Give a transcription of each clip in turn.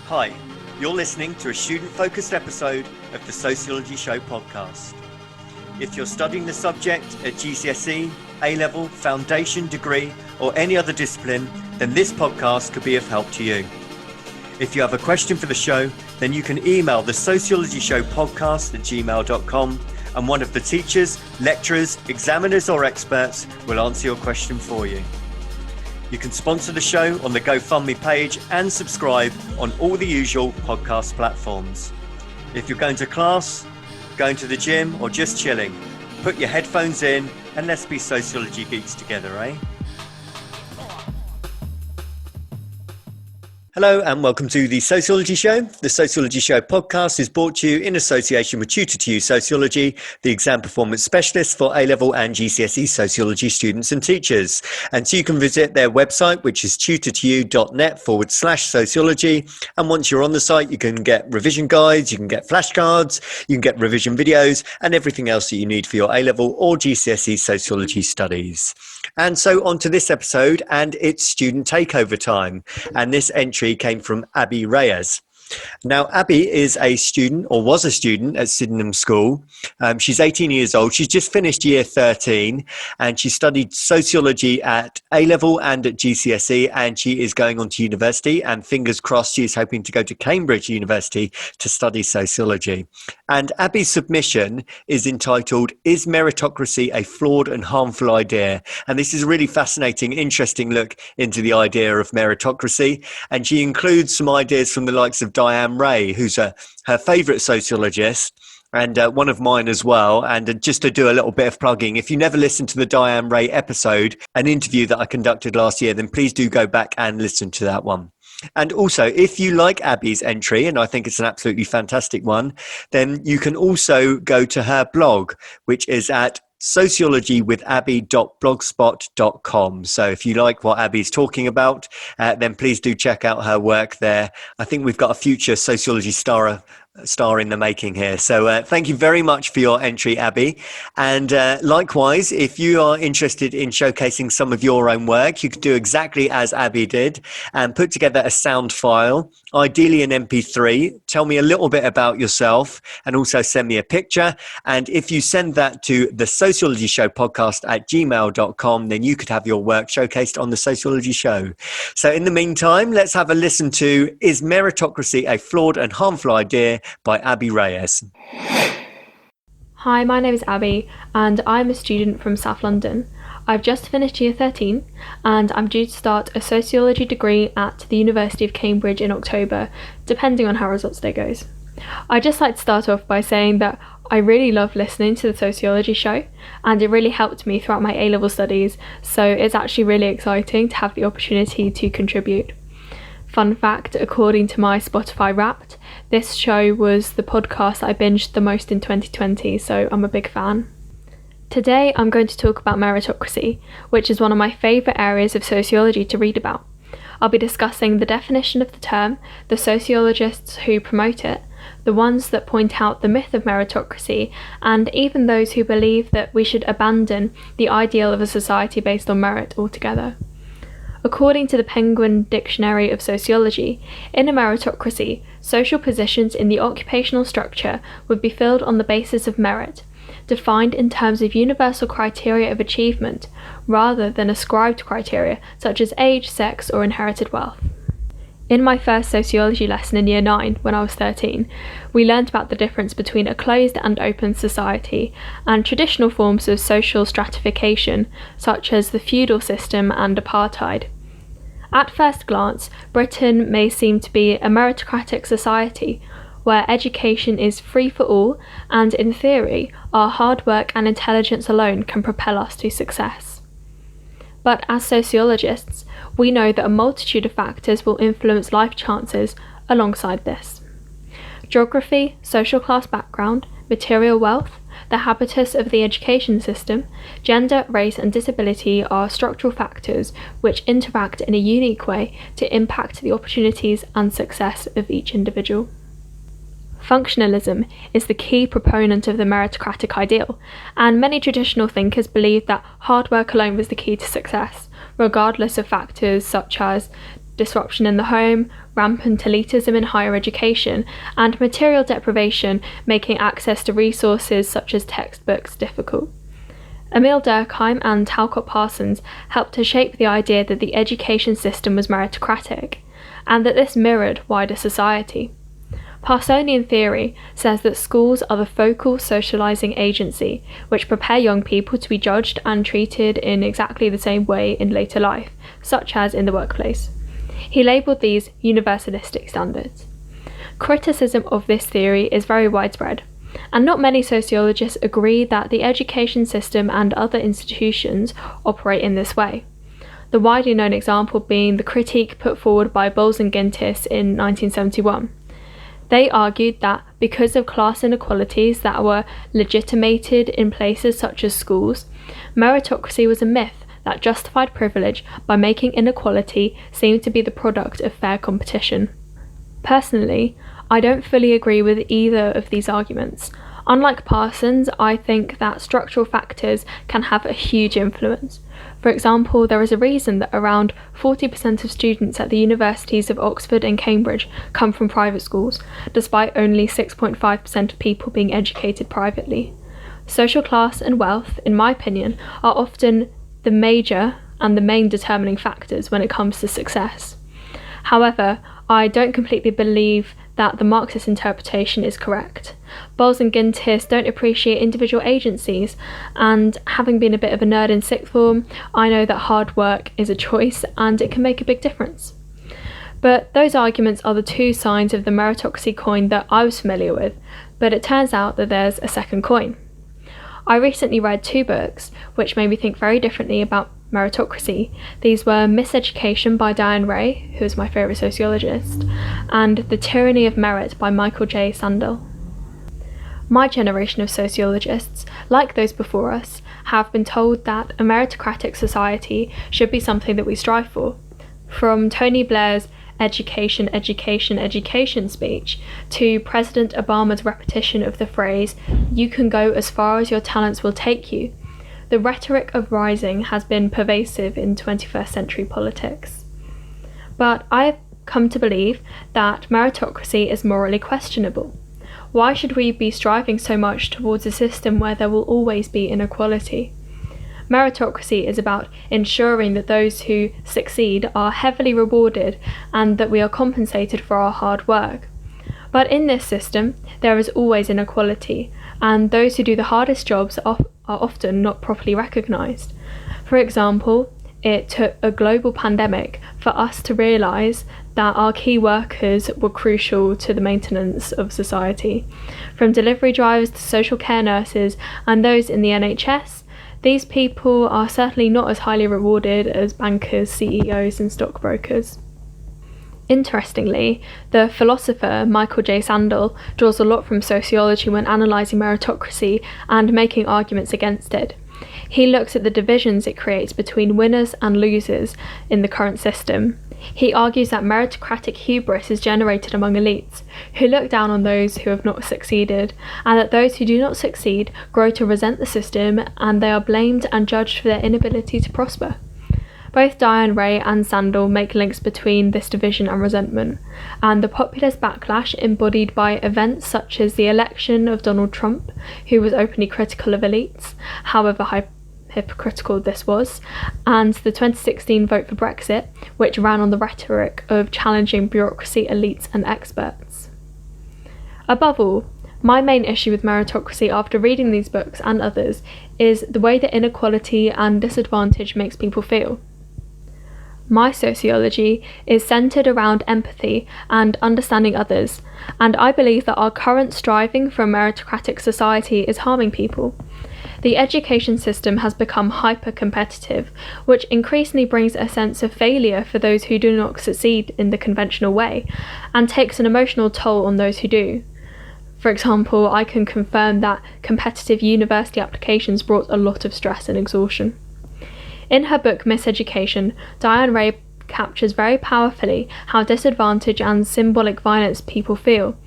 Hi, you're listening to a student-focused episode of the Sociology Show podcast. If you're studying the subject at GCSE, A-level, foundation, degree, or any other discipline, then this podcast could be of help to you. If you have a question for the show, then you can email the Sociology Show podcast at gmail.com, and one of the teachers, lecturers, examiners, or experts will answer your question for you. You can sponsor the show on the GoFundMe page and subscribe on all the usual podcast platforms. If you're going to class, going to the gym, or just chilling, put your headphones in and let's be sociology geeks together, eh? Hello and welcome to the Sociology Show. The Sociology Show podcast is brought to you in association with Tutor2You Sociology, the exam performance specialist for A-level and GCSE sociology students and teachers. And so you can visit their website, which is tutor2you.net/sociology. And once you're on the site, you can get revision guides, you can get flashcards, you can get revision videos and everything else that you need for your A-level or GCSE sociology studies. And so on to this episode, and it's student takeover time. And this entry came from Abby Reyes. Now, Abby is a student, or was a student, at Sydenham School. She's 18 years old. She's just finished year 13, and she studied sociology at A-level and at GCSE, and she is going on to university, and fingers crossed she is hoping to go to Cambridge University to study sociology. And Abby's submission is entitled, "Is Meritocracy a Flawed and Harmful Idea?" And this is a really fascinating, interesting look into the idea of meritocracy. And she includes some ideas from the likes of Diane Ray, who's her favourite sociologist, and one of mine as well. And just to do a little bit of plugging, if you never listened to the Diane Ray episode, an interview that I conducted last year, then please do go back and listen to that one. And also, if you like Abby's entry, and I think it's an absolutely fantastic one, then you can also go to her blog, which is at sociologywithabby.blogspot.com. So if you like what Abby's talking about, then please do check out her work there. I think we've got a future sociology star in the making here. So thank you very much for your entry, Abby. And likewise, if you are interested in showcasing some of your own work, you could do exactly as Abby did and put together a sound file, ideally an MP3. Tell me a little bit about yourself and also send me a picture. And if you send that to the Sociology Show podcast at gmail.com, then you could have your work showcased on the Sociology Show. So in the meantime, let's have a listen to "Is Meritocracy a Flawed and Harmful Idea?" by Abby Reyes. Hi, my name is Abby and I'm a student from South London. I've just finished year 13 and I'm due to start a sociology degree at the University of Cambridge in October, depending on how results day goes. I'd just like to start off by saying that I really love listening to the Sociology Show and it really helped me throughout my A-level studies, so it's actually really exciting to have the opportunity to contribute. Fun fact, according to my Spotify Wrapped, this show was the podcast I binged the most in 2020, so I'm a big fan. Today I'm going to talk about meritocracy, which is one of my favourite areas of sociology to read about. I'll be discussing the definition of the term, the sociologists who promote it, the ones that point out the myth of meritocracy, and even those who believe that we should abandon the ideal of a society based on merit altogether. According to the Penguin Dictionary of Sociology, in a meritocracy, social positions in the occupational structure would be filled on the basis of merit, defined in terms of universal criteria of achievement, rather than ascribed criteria such as age, sex, or inherited wealth. In my first sociology lesson in year 9, when I was 13, we learnt about the difference between a closed and open society and traditional forms of social stratification, such as the feudal system and apartheid. At first glance, Britain may seem to be a meritocratic society, where education is free for all, and in theory, our hard work and intelligence alone can propel us to success. But as sociologists, we know that a multitude of factors will influence life chances alongside this. Geography, social class background, material wealth, the habitus of the education system, gender, race and disability are structural factors which interact in a unique way to impact the opportunities and success of each individual. Functionalism is the key proponent of the meritocratic ideal, and many traditional thinkers believed that hard work alone was the key to success, regardless of factors such as disruption in the home, rampant elitism in higher education, and material deprivation making access to resources such as textbooks difficult. Emile Durkheim and Talcott Parsons helped to shape the idea that the education system was meritocratic, and that this mirrored wider society. Parsonian theory says that schools are the focal socialising agency which prepare young people to be judged and treated in exactly the same way in later life, such as in the workplace. He labelled these universalistic standards. Criticism of this theory is very widespread, and not many sociologists agree that the education system and other institutions operate in this way. The widely known example being the critique put forward by Bowles and Gintis in 1971. They argued that because of class inequalities that were legitimated in places such as schools, meritocracy was a myth that justified privilege by making inequality seem to be the product of fair competition. Personally, I don't fully agree with either of these arguments. Unlike Parsons, I think that structural factors can have a huge influence. For example, there is a reason that around 40% of students at the universities of Oxford and Cambridge come from private schools, despite only 6.5% of people being educated privately. Social class and wealth, in my opinion, are often the major and the main determining factors when it comes to success. However, I don't completely believe that the Marxist interpretation is correct. Bowles and Gintis don't appreciate individual agencies, and having been a bit of a nerd in sixth form, I know that hard work is a choice and it can make a big difference. But those arguments are the two sides of the meritocracy coin that I was familiar with, but it turns out that there's a second coin. I recently read two books which made me think very differently about meritocracy. These were Miseducation by Diane Ray, who is my favourite sociologist, and The Tyranny of Merit by Michael J. Sandel. My generation of sociologists, like those before us, have been told that a meritocratic society should be something that we strive for. From Tony Blair's education, education, education speech to President Obama's repetition of the phrase, "You can go as far as your talents will take you," the rhetoric of rising has been pervasive in 21st century politics. But I've come to believe that meritocracy is morally questionable. Why should we be striving so much towards a system where there will always be inequality? Meritocracy is about ensuring that those who succeed are heavily rewarded and that we are compensated for our hard work. But in this system, there is always inequality, and those who do the hardest jobs are often not properly recognised. For example, it took a global pandemic for us to realise that our key workers were crucial to the maintenance of society. From delivery drivers to social care nurses and those in the NHS, these people are certainly not as highly rewarded as bankers, CEOs and stockbrokers. Interestingly, the philosopher Michael J. Sandel draws a lot from sociology when analysing meritocracy and making arguments against it. He looks at the divisions it creates between winners and losers in the current system. He argues that meritocratic hubris is generated among elites, who look down on those who have not succeeded, and that those who do not succeed grow to resent the system and they are blamed and judged for their inability to prosper. Both Diane Ray and Sandel make links between this division and resentment, and the populist backlash embodied by events such as the election of Donald Trump, who was openly critical of elites, however hypocritical this was, and the 2016 vote for Brexit, which ran on the rhetoric of challenging bureaucracy, elites and experts. Above all, my main issue with meritocracy after reading these books and others is the way that inequality and disadvantage makes people feel. My sociology is centred around empathy and understanding others, and I believe that our current striving for a meritocratic society is harming people. The education system has become hyper-competitive, which increasingly brings a sense of failure for those who do not succeed in the conventional way, and takes an emotional toll on those who do. For example, I can confirm that competitive university applications brought a lot of stress and exhaustion. In her book Miseducation, Diane Ray captures very powerfully how disadvantage and symbolic violence people feel,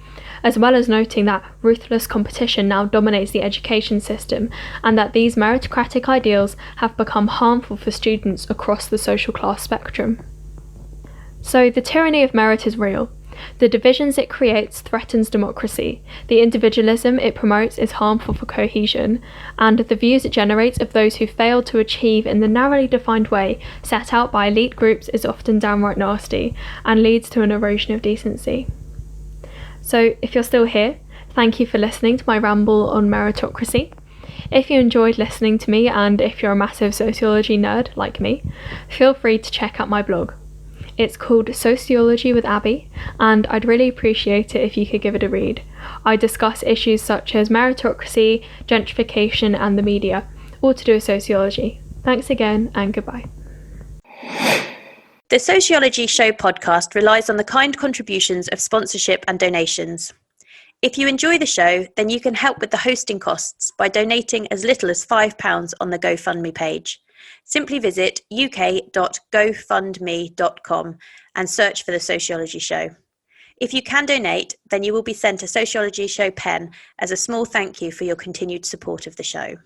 as well as noting that ruthless competition now dominates the education system and that these meritocratic ideals have become harmful for students across the social class spectrum. So the tyranny of merit is real. The divisions it creates threatens democracy, the individualism it promotes is harmful for cohesion, and the views it generates of those who fail to achieve in the narrowly defined way set out by elite groups is often downright nasty, and leads to an erosion of decency. So if you're still here, thank you for listening to my ramble on meritocracy. If you enjoyed listening to me, and if you're a massive sociology nerd like me, feel free to check out my blog. It's called Sociology with Abby, and I'd really appreciate it if you could give it a read. I discuss issues such as meritocracy, gentrification, and the media, all to do with sociology. Thanks again, and goodbye. The Sociology Show podcast relies on the kind contributions of sponsorship and donations. If you enjoy the show, then you can help with the hosting costs by donating as little as £5 on the GoFundMe page. Simply visit uk.gofundme.com and search for The Sociology Show. If you can donate, then you will be sent a Sociology Show pen as a small thank you for your continued support of the show.